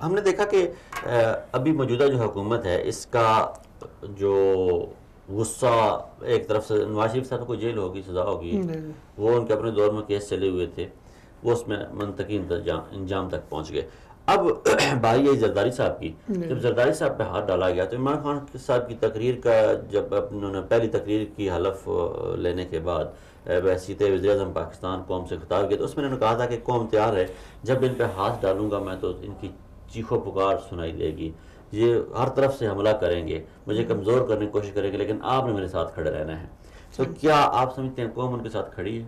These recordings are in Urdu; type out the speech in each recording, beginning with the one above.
ہم نے دیکھا کہ ابھی موجودہ جو حکومت ہے اس کا جو غصہ ایک طرف سے نواز شریف صاحب کو جیل ہوگی، سزا ہوگی، وہ ان کے اپنے دور میں کیس چلے ہوئے تھے، وہ اس میں منطقی انجام تک پہنچ گئے. اب بھائی یہ زرداری صاحب کی، جب زرداری صاحب پہ ہاتھ ڈالا گیا تو عمران خان صاحب کی تقریر کا جب انہوں نے پہلی تقریر کی حلف لینے کے بعد بحیثیت وزیر اعظم پاکستان قوم سے خطاب کیا، تو اس میں انہوں نے کہا تھا کہ قوم تیار ہے، جب ان پہ ہاتھ ڈالوں گا میں تو ان کی چیخ و پکار سنائی دے گی، یہ ہر طرف سے حملہ کریں گے، مجھے کمزور کرنے کی کوشش کریں گے، لیکن آپ نے میرے ساتھ کھڑے رہنا ہے. تو کیا آپ سمجھتے ہیں قوم ان کے ساتھ کھڑی ہے؟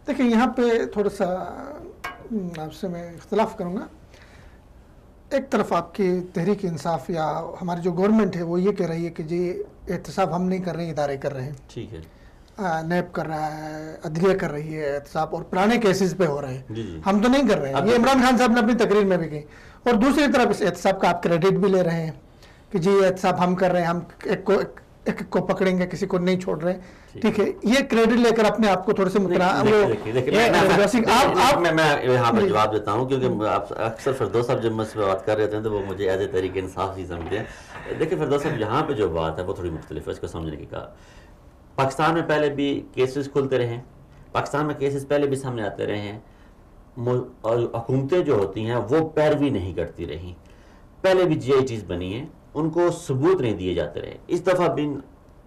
دیکھیں یہاں پہ تھوڑا سا آپ سے میں اختلاف کروں گا. ایک طرف آپ کی تحریک انصاف یا ہماری جو گورنمنٹ ہے وہ یہ کہہ رہی ہے کہ جی احتساب ہم نہیں کر رہے ہیں، ادارے کر رہے ہیں. ٹھیک ہے. نیب کر رہا ہے، عدلیہ کر رہی ہے احتساب، اور پرانے کیسز پہ ہو رہے ہیں، ہم تو نہیں کر رہے ہیں. یہ عمران خان صاحب نے اپنی تقریر میں بھی کہی. اور دوسری طرف اس احتساب کا آپ کریڈٹ بھی لے رہے ہیں کہ جی احتساب ہم کر رہے ہیں، ہم ایک کو پکڑیں گے، کسی کو نہیں چھوڑ رہے. ٹھیک ہے، یہ کریڈٹ لے کر اپنے آپ کو تھوڑے سے میں یہاں پر جواب دیتا ہوں، کیونکہ آپ اکثر فردوس صاحب جب مجھ سے بات کر رہے تھے تو وہ مجھے ایز اے تحریک انصاف ہی سمجھتے ہیں. دیکھیں فردوس صاحب، یہاں پہ جو بات ہے وہ تھوڑی مختلف ہے، اس کو سمجھنے کی. کہا پاکستان میں پہلے بھی کیسز کھلتے رہے ہیں، پاکستان میں کیسز پہلے بھی سامنے آتے رہے ہیں، اور حکومتیں جو ہوتی ہیں وہ پیروی نہیں کرتی رہیں. پہلے بھی جی آئی ٹیز بنی ہیں، ان کو ثبوت نہیں دیے جاتے رہے. اس دفعہ بھی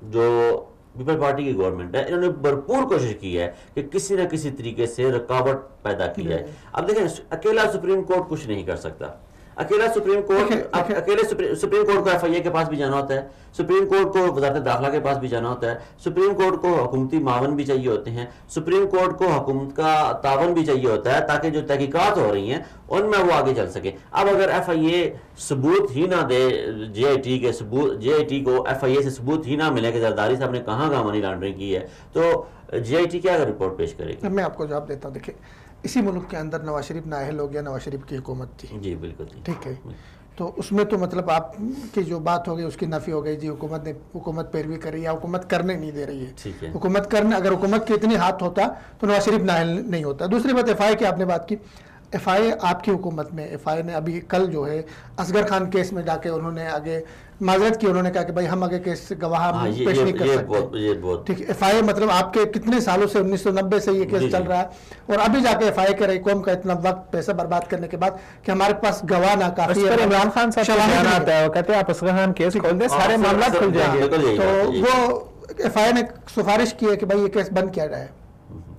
جو پیپل پارٹی کی گورنمنٹ ہے، انہوں نے بھرپور کوشش کی ہے کہ کسی نہ کسی طریقے سے رکاوٹ پیدا کی جائے. اب دیکھیں اکیلا سپریم کورٹ کچھ نہیں کر سکتا. اکیلا سپریم کورٹ کو ایف آئی اے کے پاس بھی جانا ہوتا ہے، سپریم کورٹ کو وزارت داخلہ کے پاس بھی جانا ہوتا ہے، سپریم کورٹ کو حکومتی معاون بھی چاہیے ہوتے ہیں، سپریم کورٹ کو حکومت کا تعاون بھی چاہیے ہوتا ہے تاکہ جو تحقیقات ہو رہی ہیں ان میں وہ آگے چل سکے. اب اگر ایف آئی اے ثبوت ہی نہ دے، جے آئی ٹی کو ایف آئی اے سے ثبوت ہی نہ ملے کہ زرداری صاحب نے کہاں منی لانڈرنگ کی ہے، تو جے آئی ٹی کیا رپورٹ پیش کرے گی؟ میں آپ کو جواب دیتا ہوں. دیکھیں اسی ملک کے اندر نواز شریف نااہل ہو گیا، نواز شریف کی حکومت تھی. جی بالکل. ٹھیک ہے، تو اس میں تو مطلب آپ کی جو بات ہو گئی اس کی نفی ہو گئی، جی حکومت پیروی کر رہی ہے یا حکومت کرنے نہیں دے رہی ہے. حکومت کرنے، اگر حکومت کے اتنے ہاتھ ہوتا تو نواز شریف نااہل نہیں ہوتا. دوسری بات ایف آئی کی آپ نے بات کی. ایف آئی اے آپ کی حکومت میں، ایف آئی اے نے ابھی کل جو ہے اصغر خان کیس میں جا کے انہوں نے آگے معذرت کی، انہوں نے کہا کہ بھائی ہم آگے کیس گواہ پیش نہیں کر سکتے. ٹھیک ہے، ایف آئی اے مطلب آپ کے کتنے سالوں سے 1990 سے یہ کیس چل رہا ہے، اور ابھی جا کے ایف آئی اے کر رہی قوم کا اتنا وقت پیسہ برباد کرنے کے بعد کہ ہمارے پاس گواہ نہ کافی ہے. عمران خان صاحب آتا ہے، وہ کہتے ہیں آپ اصغر خان کیس کھول دیں سارے معاملات کھل جائیں گے. تو وہ ایف آئی اے نے سفارش کی ہے کہ بھائی یہ کیس بند کیا جائے.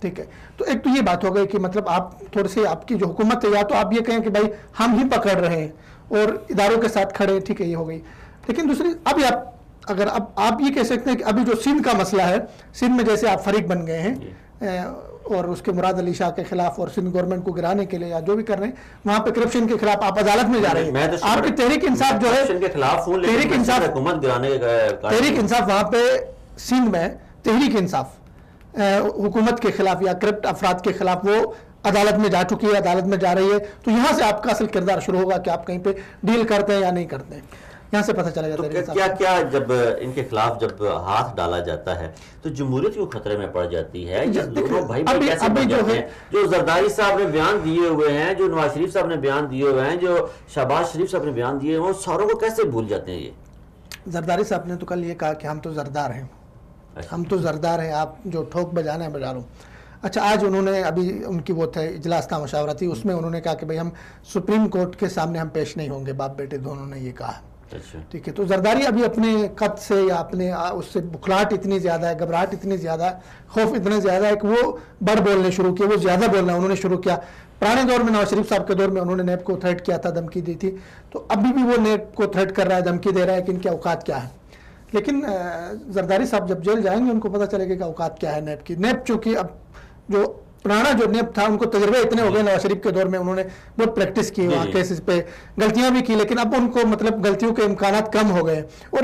ٹھیک ہے، تو ایک تو یہ بات ہو گئی کہ مطلب آپ تھوڑے سے آپ کی جو حکومت ہے یا تو آپ یہ کہیں کہ بھائی ہم ہی پکڑ رہے ہیں اور اداروں کے ساتھ کھڑے ہیں. ٹھیک ہے، یہ ہو گئی. لیکن دوسری ابھی اگر آپ یہ کہہ سکتے ہیں کہ ابھی جو سندھ کا مسئلہ ہے، سندھ میں جیسے آپ فریق بن گئے ہیں اور اس کے مراد علی شاہ کے خلاف اور سندھ گورنمنٹ کو گرانے کے لیے یا جو بھی کر رہے ہیں، وہاں پہ کرپشن کے خلاف آپ عدالت میں جا رہے ہیں. آپ کی تحریک انصاف جو ہے، تحریک انصاف وہاں پہ سندھ میں تحریک انصاف حکومت کے خلاف یا کرپٹ افراد کے خلاف وہ عدالت میں جا چکی ہے، عدالت میں جا رہی ہے. تو یہاں سے آپ کا اصل کردار شروع ہوگا کہ آپ کہیں پہ ڈیل کرتے ہیں یا نہیں کرتے ہیں. یہاں سے پتہ چلا جاتا ہے کیا جب ان کے خلاف جب ہاتھ ڈالا جاتا ہے تو جمہوریت کو خطرے میں پڑ جاتی ہے. جو زرداری صاحب نے بیان دیے ہوئے ہیں، جو نواز شریف صاحب نے بیان دیے ہوئے ہیں، جو شہباز شریف صاحب نے بیان دیے ہوئے ہیں، ساروں کو کیسے بھول جاتے ہیں؟ یہ زرداری صاحب نے تو کل یہ کہا کہ ہم تو زردار ہیں، ہم تو زردار ہیں، آپ جو ٹھوک بجانا ہے بجا لو. اچھا، آج انہوں نے ابھی ان کی وہ تھے اجلاس تھا مشاورتی، اس میں انہوں نے کہا کہ بھئی ہم سپریم کورٹ کے سامنے ہم پیش نہیں ہوں گے، باپ بیٹے دونوں نے یہ کہا. ٹھیک ہے، تو زرداری ابھی اپنے قد سے یا اپنے اس سے بکھلاہٹ اتنی زیادہ ہے، گھبراہٹ اتنی زیادہ ہے، خوف اتنا زیادہ ہے کہ وہ بڑھ بولنے شروع کیا، وہ زیادہ بولنا انہوں نے شروع کیا. پرانے دور میں نواز شریف صاحب کے دور میں انہوں نے نیب کو تھریٹ کیا تھا، دھمکی دی تھی، تو ابھی بھی وہ نیب کو تھریٹ کر رہا ہے، دھمکی دے رہا ہے کہ ان کے اوقات کیا ہے. لیکن زرداری صاحب جب جیل جائیں گے ان کو پتہ چلے گا کہ اوقات کیا ہے نیب کی. نیب چونکہ اب جو پرانا جو نیب تھا، ان کو تجربے اتنے ہو گئے نواز شریف کے دور میں، انہوں نے بہت پریکٹس کی، وہاں کیسز پہ غلطیاں بھی کی، لیکن اب ان کو مطلب غلطیوں کے امکانات کم ہو گئے. اور